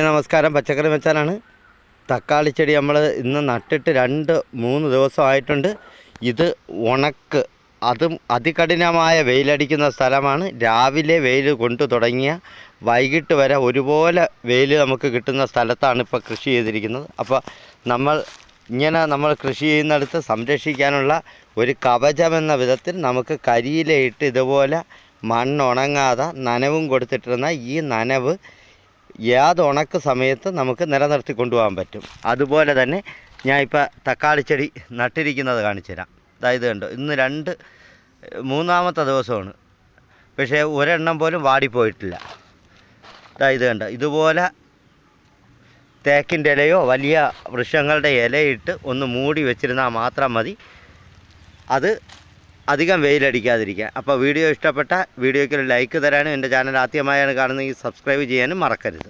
നമസ്കാരം, പച്ചക്കറി മെച്ചാനാണ്. തക്കാളി ചെടി നമ്മൾ ഇന്ന് നട്ടിട്ട് 2-3 ദിവസമായിട്ടുണ്ട്. ഇത് ഉണക്ക്, അതും അതികഠിനമായ വെയിലടിക്കുന്ന സ്ഥലമാണ്. രാവിലെ വെയിൽ കൊണ്ടു തുടങ്ങിയ വൈകിട്ട് വരെ ഒരുപോലെ വെയിൽ നമുക്ക് കിട്ടുന്ന സ്ഥലത്താണ് ഇപ്പോൾ കൃഷി ചെയ്തിരിക്കുന്നത്. അപ്പോൾ നമ്മൾ കൃഷി ചെയ്യുന്നിടത്ത് സംരക്ഷിക്കാനുള്ള ഒരു കവചമെന്ന വിധത്തിൽ നമുക്ക് കരിയിലയിട്ട് ഇതുപോലെ മണ്ണുണങ്ങാതെ നനവും കൊടുത്തിട്ടിരുന്ന ഈ നനവ് ഏത് ഉണക്ക് സമയത്ത് നമുക്ക് നിലനിർത്തി കൊണ്ടുപോകാൻ പറ്റും. അതുപോലെ തന്നെ ഞാൻ ഇപ്പോൾ തക്കാളി ചെടി നട്ടിരിക്കുന്നത് കാണിച്ചു തരാം. അതായത് കണ്ടോ, ഇന്ന് മൂന്നാമത്തെ ദിവസമാണ്, പക്ഷേ ഒരെണ്ണം പോലും വാടിപ്പോയിട്ടില്ല. അതായത് കണ്ടോ, ഇതുപോലെ തേക്കിൻ്റെ ഇലയോ വലിയ വൃക്ഷങ്ങളുടെ ഇലയിട്ട് ഒന്ന് മൂടി വെച്ചിരുന്നാൽ മാത്രം മതി, അത് അധികം വെയിലടിക്കാതിരിക്കുക. അപ്പോൾ വീഡിയോ ഇഷ്ടപ്പെട്ട വീഡിയോയ്ക്ക് ഒരു ലൈക്ക് തരാനും എൻ്റെ ചാനൽ ആദ്യമായാണ് കാണുന്നതെങ്കിൽ സബ്സ്ക്രൈബ് ചെയ്യാനും മറക്കരുത്.